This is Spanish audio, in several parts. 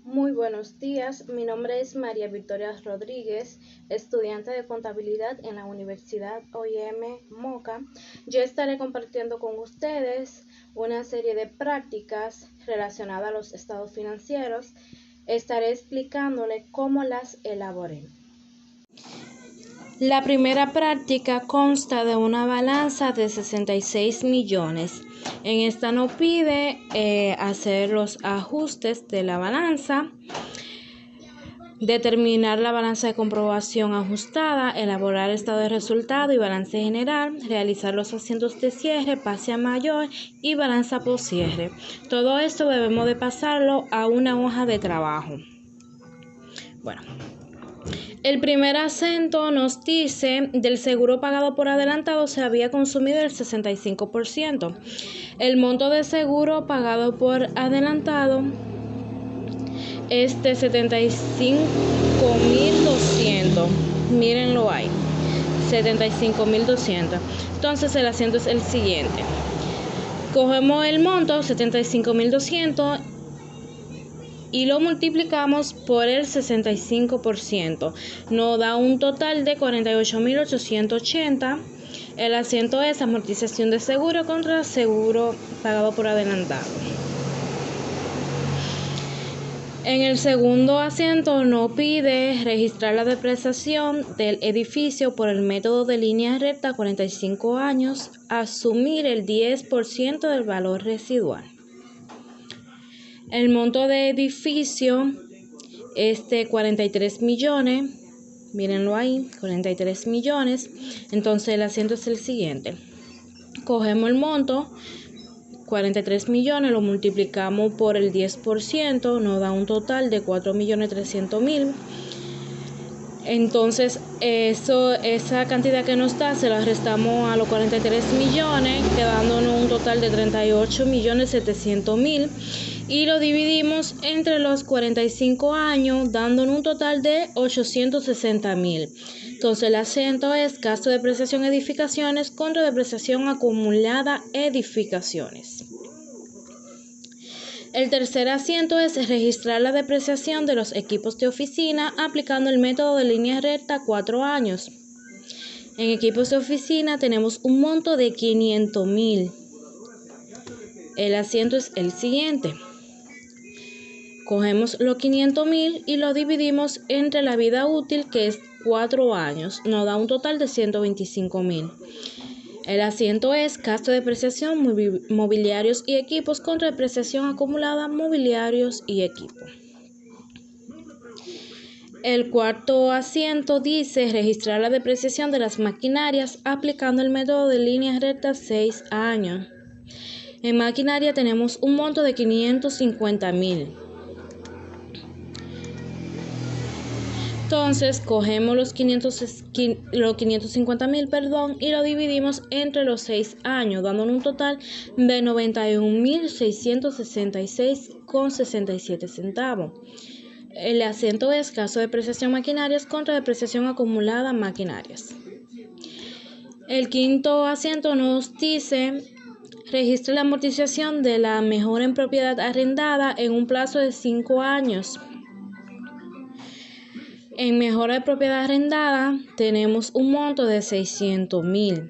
Muy buenos días, mi nombre es María Victoria Rodríguez, estudiante de contabilidad en la Universidad OIM Moca. Yo estaré compartiendo con ustedes una serie de prácticas relacionadas a los estados financieros. Estaré explicándole cómo las elaboré. La primera práctica consta de una balanza de 66 millones. En esta nos pide hacer los ajustes de la balanza, determinar la balanza de comprobación ajustada, elaborar estado de resultado y balance general, realizar los asientos de cierre, pase a mayor y balanza por cierre. Todo esto debemos de pasarlo a una hoja de trabajo. El primer acento nos dice del seguro pagado por adelantado se había consumido el 65%. El monto de seguro pagado por adelantado es de 75.200. Mírenlo ahí, 75.200. Entonces el acento es el siguiente. Cogemos el monto, 75.200, y lo multiplicamos por el 65%. Nos da un total de 48.880. El asiento es amortización de seguro contra seguro pagado por adelantado. En el segundo asiento nos pide registrar la depreciación del edificio por el método de línea recta 45 años, asumir el 10% del valor residual. El monto de edificio es de 43 millones, mírenlo ahí, 43 millones. Entonces el asiento es el siguiente. Cogemos el monto, 43 millones, lo multiplicamos por el 10%, nos da un total de 4.300.000. Entonces esa cantidad que nos da se la restamos a los 43 millones, quedándonos un total de 38.700.000. Y lo dividimos entre los 45 años, dándonos un total de 860.000. Entonces el acento es gasto de depreciación edificaciones contra depreciación acumulada edificaciones. El tercer asiento es registrar la depreciación de los equipos de oficina aplicando el método de línea recta 4 años. En equipos de oficina tenemos un monto de 500.000. El asiento es el siguiente. Cogemos los 500.000 y lo dividimos entre la vida útil, que es 4 años. Nos da un total de 125.000. El asiento es gasto de depreciación, mobiliarios y equipos contra depreciación acumulada, mobiliarios y equipos. El cuarto asiento dice registrar la depreciación de las maquinarias aplicando el método de líneas rectas 6 años. En maquinaria tenemos un monto de 550.000. Entonces cogemos los 550.000, y lo dividimos entre los 6 años, dándonos un total de 91.666,67 centavos. El asiento es gasto de depreciación maquinarias contra depreciación acumulada maquinarias. El quinto asiento nos dice registre la amortización de la mejora en propiedad arrendada en un plazo de 5 años. En mejora de propiedad arrendada tenemos un monto de 600.000.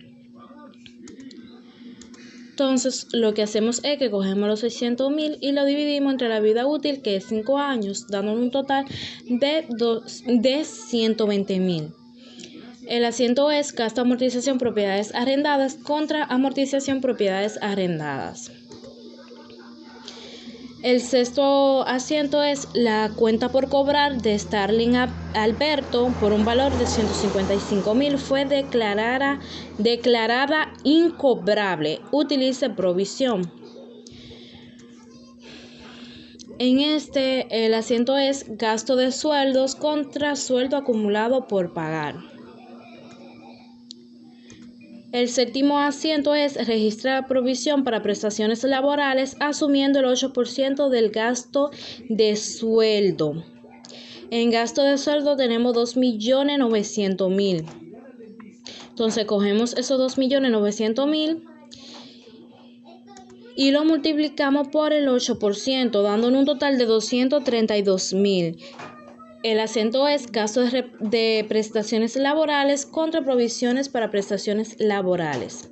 Entonces lo que hacemos es que cogemos los 600.000 y lo dividimos entre la vida útil, que es 5 años, dándonos un total de 120.000. El asiento es gasto amortización propiedades arrendadas contra amortización propiedades arrendadas. El sexto asiento es la cuenta por cobrar de Starling Alberto por un valor de 155.000 fue declarada incobrable. Utilice provisión. En el asiento es gasto de sueldos contra sueldo acumulado por pagar. El séptimo asiento es registrar provisión para prestaciones laborales asumiendo el 8% del gasto de sueldo. En gasto de sueldo tenemos 2.900.000. Entonces cogemos esos 2.900.000 y lo multiplicamos por el 8%, dándonos un total de 232.000. El acento es caso de prestaciones laborales contra provisiones para prestaciones laborales.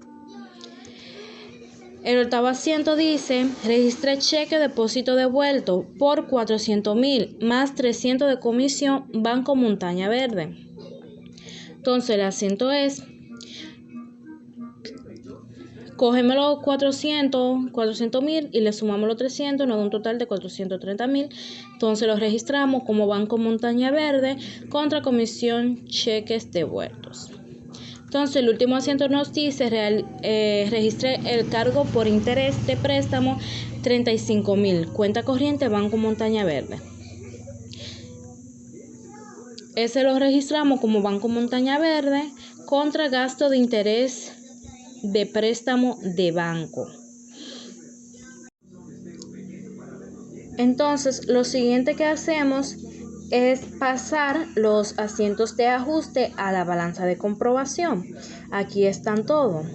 El octavo asiento dice, registre cheque depósito devuelto por 400.000 más 300 de comisión Banco Montaña Verde. Entonces el asiento es, cogemos los 400.000 y le sumamos los 300, nos da un total de 430.000. Entonces lo registramos como Banco Montaña Verde contra comisión cheques devueltos. Entonces el último asiento nos dice, registre el cargo por interés de préstamo 35.000, cuenta corriente Banco Montaña Verde. Ese lo registramos como Banco Montaña Verde contra gasto de interés de préstamo de banco. Entonces lo siguiente que hacemos es pasar los asientos de ajuste a la balanza de comprobación. Aquí están todos: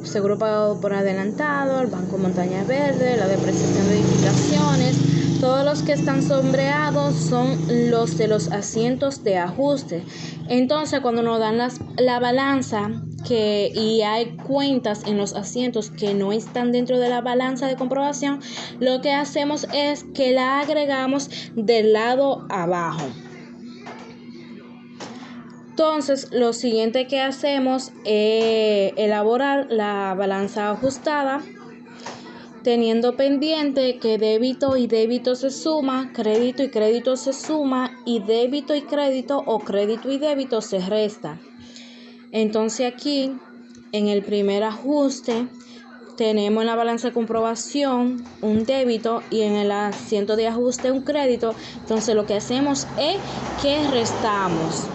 seguro pagado por adelantado, el Banco Montaña Verde, la depreciación de edificaciones. Todos los que están sombreados son los de los asientos de ajuste. Entonces cuando nos dan la balanza y hay cuentas en los asientos que no están dentro de la balanza de comprobación, lo que hacemos es que la agregamos del lado abajo. Entonces lo siguiente que hacemos es elaborar la balanza ajustada, teniendo pendiente que débito y débito se suma, crédito y crédito se suma, y débito y crédito o crédito y débito se resta. Entonces aquí en el primer ajuste tenemos en la balanza de comprobación un débito y en el asiento de ajuste un crédito. Entonces lo que hacemos es que restamos.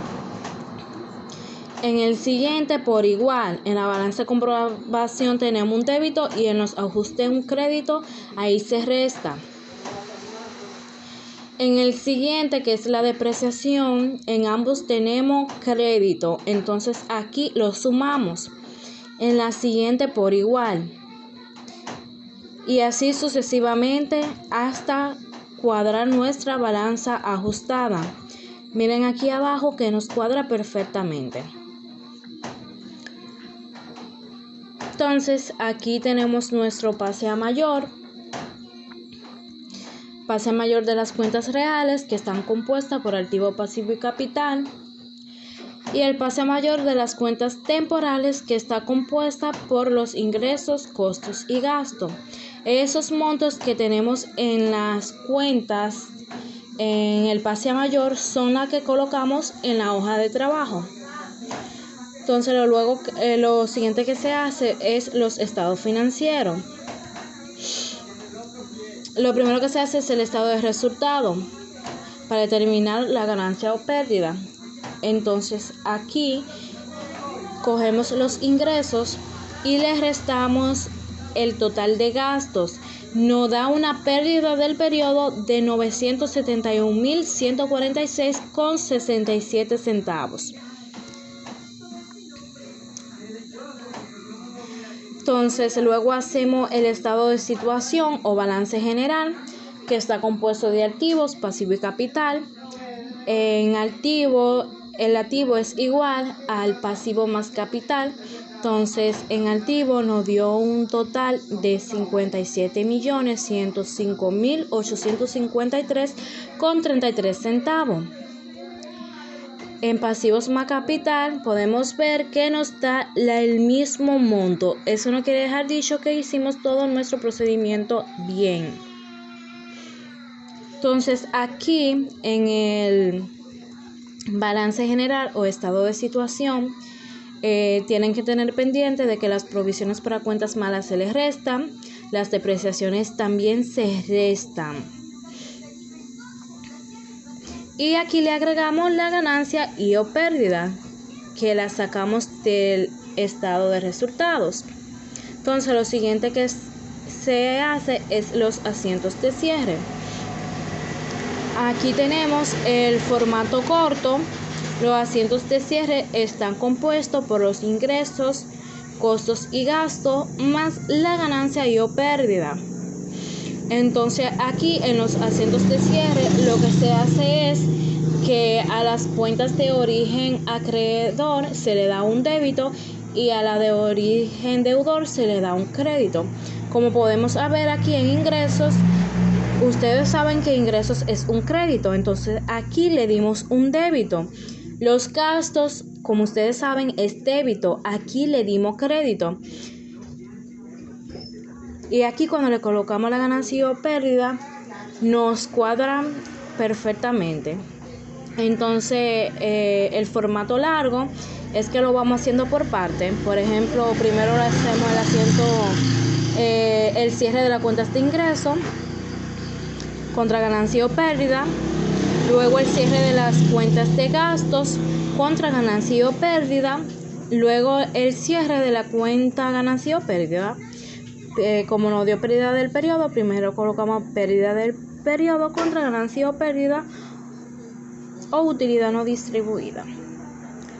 En el siguiente por igual, en la balanza de comprobación tenemos un débito y en los ajustes un crédito, ahí se resta. En el siguiente, que es la depreciación, en ambos tenemos crédito, entonces aquí lo sumamos. En la siguiente por igual. Y así sucesivamente hasta cuadrar nuestra balanza ajustada. Miren aquí abajo que nos cuadra perfectamente. Entonces aquí tenemos nuestro pase a mayor. Pase mayor de las cuentas reales, que están compuestas por activo, pasivo y capital, y el pase mayor de las cuentas temporales, que está compuesta por los ingresos, costos y gastos. Esos montos que tenemos en las cuentas en el pase mayor son las que colocamos en la hoja de trabajo. Entonces lo siguiente que se hace es los estados financieros. Lo primero que se hace es el estado de resultado para determinar la ganancia o pérdida. Entonces aquí cogemos los ingresos y le restamos el total de gastos. Nos da una pérdida del periodo de 971.146,67 centavos. Entonces luego hacemos el estado de situación o balance general, que está compuesto de activos, pasivo y capital. En activo, el activo es igual al pasivo más capital. Entonces en activo nos dio un total de 57.105.853,33 centavos. En pasivos más capital podemos ver que nos da el mismo monto. Eso no quiere dejar dicho que hicimos todo nuestro procedimiento bien. Entonces aquí en el balance general o estado de situación tienen que tener pendiente de que las provisiones para cuentas malas se les restan, las depreciaciones también se restan. Y aquí le agregamos la ganancia y o pérdida, que la sacamos del estado de resultados. Entonces lo siguiente que se hace es los asientos de cierre. Aquí tenemos el formato corto. Los asientos de cierre están compuestos por los ingresos, costos y gastos más la ganancia y o pérdida. Entonces aquí en los asientos de cierre lo que se hace es que a las cuentas de origen acreedor se le da un débito y a la de origen deudor se le da un crédito. Como podemos ver aquí en ingresos, ustedes saben que ingresos es un crédito, entonces aquí le dimos un débito. Los gastos, como ustedes saben, es débito, aquí le dimos crédito. Y aquí cuando le colocamos la ganancia o pérdida, nos cuadra perfectamente. Entonces, el formato largo es que lo vamos haciendo por parte. Por ejemplo, primero le hacemos el asiento, el cierre de las cuentas de ingreso contra ganancia o pérdida. Luego el cierre de las cuentas de gastos contra ganancia o pérdida. Luego el cierre de la cuenta ganancia o pérdida. Como nos dio pérdida del periodo, primero colocamos pérdida del periodo contra ganancia o pérdida o utilidad no distribuida.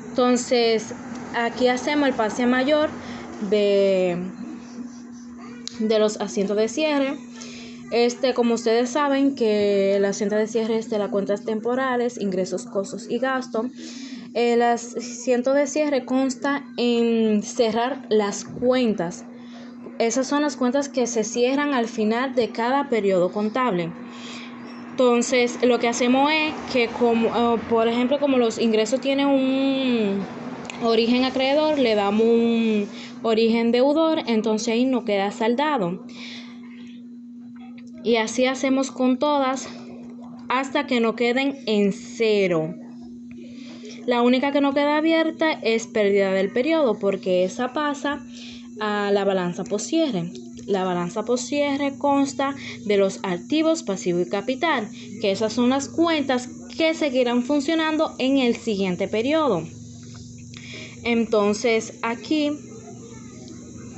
Entonces aquí hacemos el pase mayor de los asientos de cierre. Como ustedes saben que el asiento de cierre es de las cuentas temporales, ingresos, costos y gastos. El asiento de cierre consta en cerrar las cuentas. Esas son las cuentas que se cierran al final de cada periodo contable. Entonces, lo que hacemos es que, por ejemplo, como los ingresos tienen un origen acreedor, le damos un origen deudor, entonces ahí no queda saldado. Y así hacemos con todas hasta que no queden en cero. La única que no queda abierta es pérdida del periodo, porque esa pasa a la balanza postcierre. La balanza postcierre consta de los activos, pasivos y capital, que esas son las cuentas que seguirán funcionando en el siguiente periodo. Entonces aquí,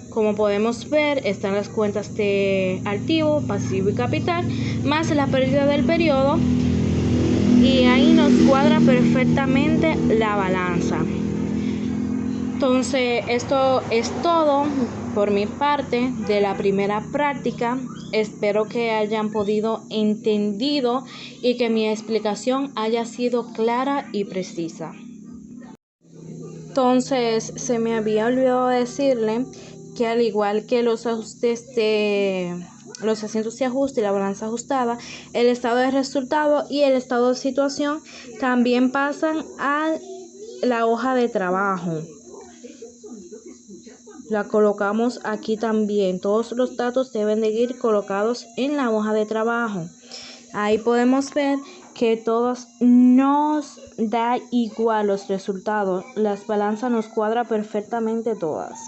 como podemos ver, están las cuentas de activo, pasivo y capital, más la pérdida del periodo, y ahí nos cuadra perfectamente la balanza. Entonces, esto es todo por mi parte de la primera práctica. Espero que hayan podido entendido y que mi explicación haya sido clara y precisa. Entonces, se me había olvidado decirle que al igual que los ajustes de los asientos de ajuste y la balanza ajustada, el estado de resultado y el estado de situación también pasan a la hoja de trabajo. La colocamos aquí también. Todos los datos deben de ir colocados en la hoja de trabajo. Ahí podemos ver que todos nos da igual los resultados. Las balanzas nos cuadra perfectamente todas.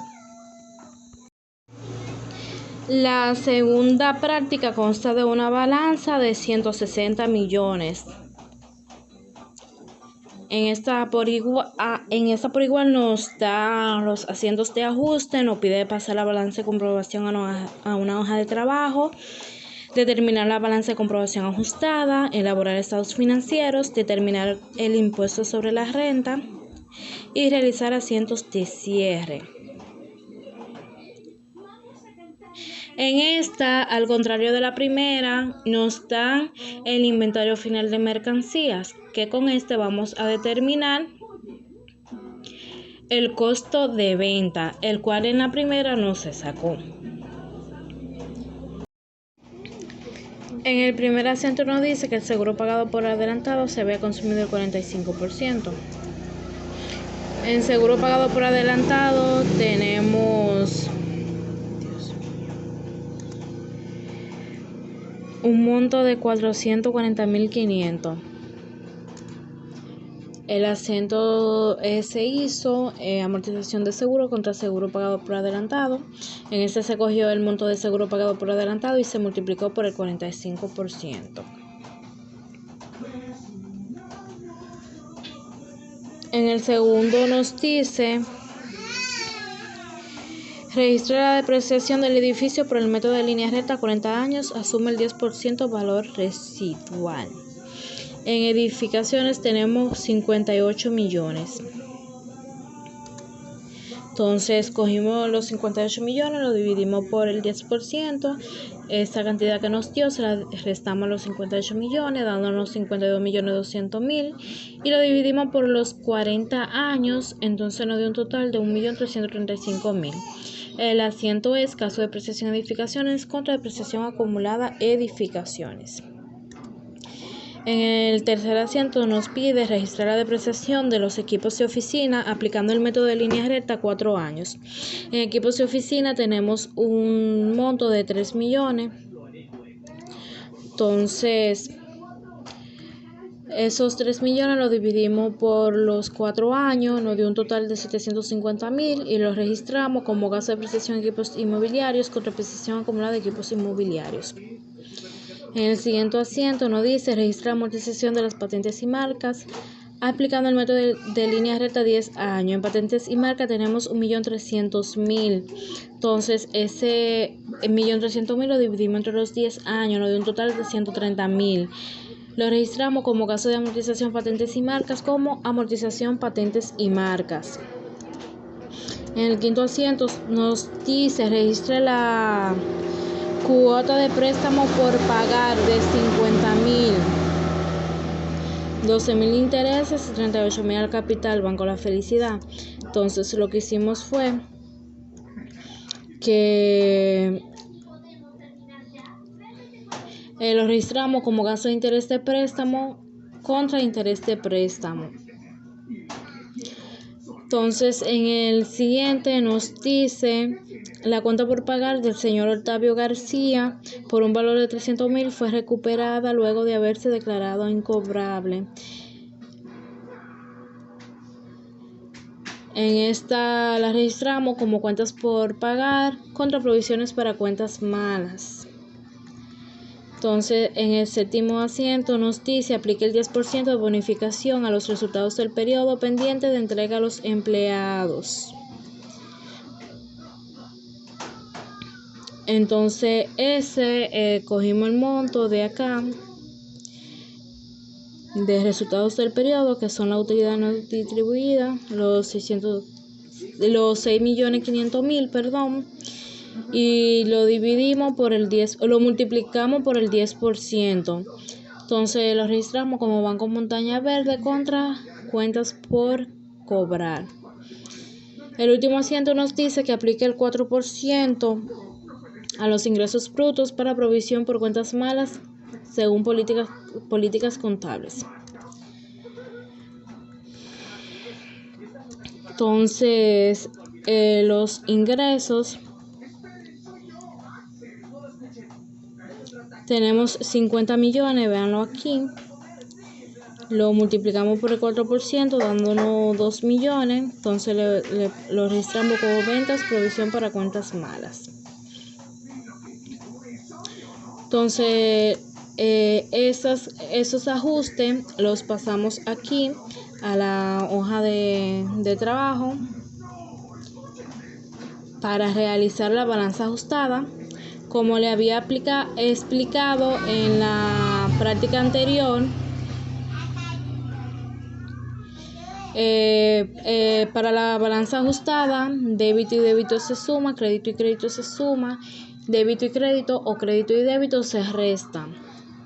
La segunda práctica consta de una balanza de 160 millones. En esta por igual nos da los asientos de ajuste, nos pide pasar la balanza de comprobación a una hoja de trabajo, determinar la balanza de comprobación ajustada, elaborar estados financieros, determinar el impuesto sobre la renta y realizar asientos de cierre. En esta, al contrario de la primera, nos da el inventario final de mercancías, que con este vamos a determinar el costo de venta, el cual en la primera no se sacó. En el primer asiento nos dice que el seguro pagado por adelantado se había consumido el 45%. En seguro pagado por adelantado tenemos un monto de 440.500. El asiento se hizo amortización de seguro contra seguro pagado por adelantado. En este se cogió el monto de seguro pagado por adelantado y se multiplicó por el 45%. En el segundo nos dice: registra la depreciación del edificio por el método de línea recta 40 años, asume el 10% valor residual. En edificaciones tenemos 58 millones. Entonces cogimos los 58 millones, lo dividimos por el 10%, esta cantidad que nos dio se la restamos a los 58 millones, dándonos 52.200.000 y lo dividimos por los 40 años, entonces nos dio un total de 1.335.000. El asiento es caso de depreciación de edificaciones contra depreciación acumulada edificaciones. En el tercer asiento nos pide registrar la depreciación de los equipos de oficina aplicando el método de línea recta 4 años. En equipos de oficina tenemos un monto de 3 millones. Entonces, esos 3 millones los dividimos por los 4 años, nos dio un total de 750.000 y los registramos como gasto de depreciación de equipos inmobiliarios con depreciación acumulada de equipos inmobiliarios. En el siguiente asiento nos dice registrar amortización de las patentes y marcas aplicando el método de línea recta 10 años. En patentes y marcas tenemos 1.300.000. Entonces ese 1.300.000 lo dividimos entre los 10 años, nos dio un total de 130.000. Lo registramos como gasto de amortización patentes y marcas como amortización patentes y marcas. En el quinto asiento nos dice registre la cuota de préstamo por pagar de 50.000, 12.000 intereses y 38.000 al capital, Banco La Felicidad. Entonces lo que hicimos fue que lo registramos como gasto de interés de préstamo contra interés de préstamo. Entonces en el siguiente nos dice la cuenta por pagar del señor Octavio García por un valor de 300.000 fue recuperada luego de haberse declarado incobrable. En esta la registramos como cuentas por pagar contra provisiones para cuentas malas. Entonces, en el séptimo asiento nos dice aplique el 10% de bonificación a los resultados del periodo pendiente de entrega a los empleados. Entonces, cogimos el monto de acá de resultados del periodo, que son la utilidad no distribuida, los 6.500.000, perdón. Y lo dividimos por el 10, lo multiplicamos por el 10%. Entonces lo registramos como Banco Montaña Verde contra cuentas por cobrar. El último asiento nos dice que aplique el 4% a los ingresos brutos para provisión por cuentas malas según políticas contables. Entonces los ingresos tenemos 50 millones, véanlo aquí, lo multiplicamos por el 4% dándonos 2 millones, entonces lo registramos como ventas, provisión para cuentas malas. Entonces esos ajustes los pasamos aquí a la hoja de trabajo para realizar la balanza ajustada. Como le había explicado en la práctica anterior, para la balanza ajustada, débito y débito se suma, crédito y crédito se suma, débito y crédito o crédito y débito se restan.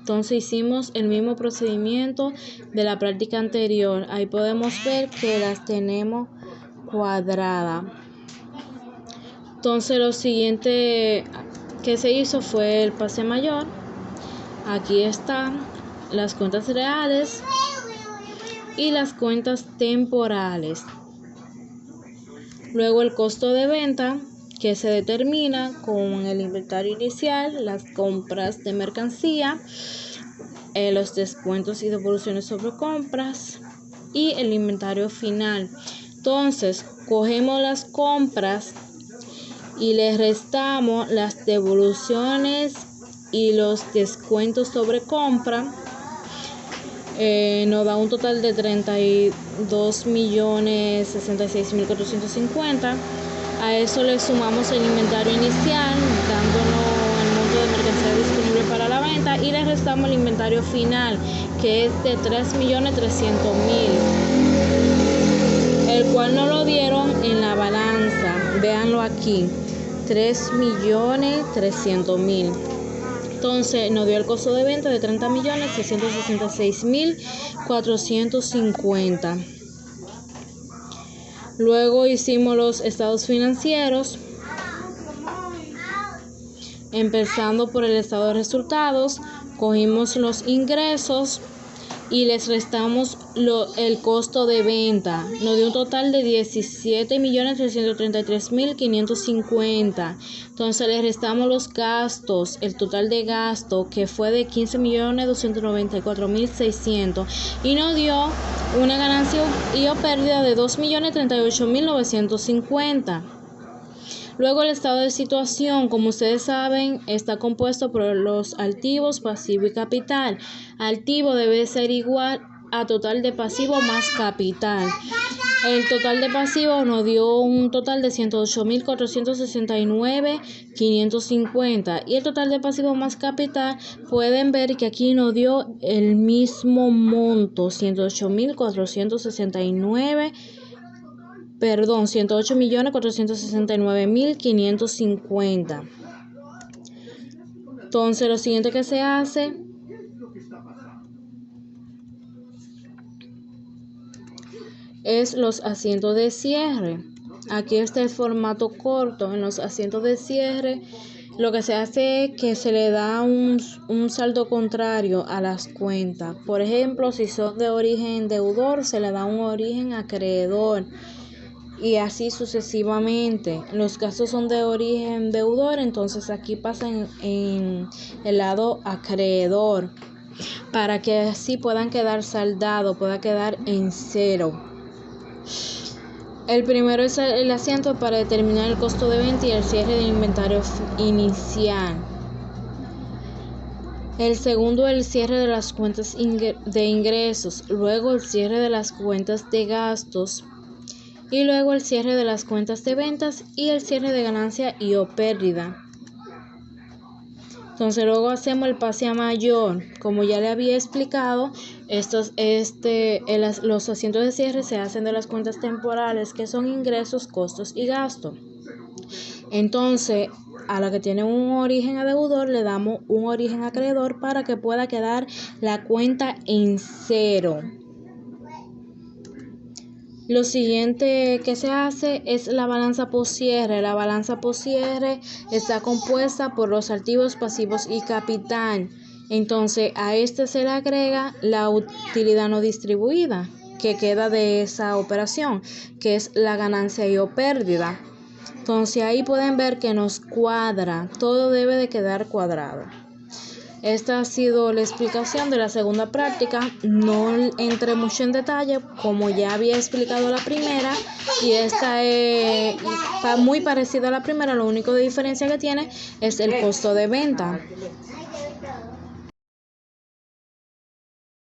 Entonces hicimos el mismo procedimiento de la práctica anterior. Ahí podemos ver que las tenemos cuadradas. Entonces lo siguiente que se hizo fue el pase mayor. Aquí están las cuentas reales y las cuentas temporales. Luego el costo de venta, que se determina con el inventario inicial, las compras de mercancía, los descuentos y devoluciones sobre compras y el inventario final. Entonces cogemos las compras y le restamos las devoluciones y los descuentos sobre compra, nos da un total de 32.066.450. A eso le sumamos el inventario inicial, dándonos el monto de mercancía disponible para la venta, y le restamos el inventario final, que es de 3.300.000. el cual no lo dieron en la balanza. Véanlo aquí, 3.300.000. Entonces nos dio el costo de venta de 30.666.450. Luego hicimos los estados financieros, empezando por el estado de resultados. Cogimos los ingresos y les restamos el costo de venta. Nos dio un total de 17.333.550. Entonces le restamos los gastos, el total de gasto que fue de 15.294.600 y nos dio una ganancia y o pérdida de 2.038.950. Luego el estado de situación, como ustedes saben, está compuesto por los activos, pasivo y capital. Activo debe ser igual a total de pasivo más capital. El total de pasivo nos dio un total de 108.469.550 y el total de pasivo más capital, pueden ver que aquí nos dio el mismo monto, 108.469.550. Entonces lo siguiente que se hace es los asientos de cierre. Aquí está el formato corto. En los asientos de cierre lo que se hace es que se le da un saldo contrario a las cuentas. Por ejemplo, si son de origen deudor, se le da un origen acreedor y así sucesivamente. Los gastos son de origen deudor, entonces aquí pasan en el lado acreedor para que así puedan quedar saldados, pueda quedar en cero. El primero es el asiento para determinar el costo de venta y el cierre del inventario inicial. El segundo, el cierre de las cuentas de ingresos. Luego el cierre de las cuentas de gastos. Y luego el cierre de las cuentas de ventas y el cierre de ganancia y o pérdida. Entonces luego hacemos el pase a mayor. Como ya le había explicado, los asientos de cierre se hacen de las cuentas temporales, que son ingresos, costos y gastos. Entonces, a la que tiene un origen a deudor, le damos un origen acreedor para que pueda quedar la cuenta en cero. Lo siguiente que se hace es la balanza poscierre. La balanza poscierre está compuesta por los activos, pasivos y capital. Entonces a este se le agrega la utilidad no distribuida que queda de esa operación, que es la ganancia y o pérdida. Entonces ahí pueden ver que nos cuadra, todo debe de quedar cuadrado. Esta ha sido la explicación de la segunda práctica. No entré mucho en detalle, como ya había explicado la primera, y esta es muy parecida a la primera. Lo único de diferencia que tiene es el costo de venta.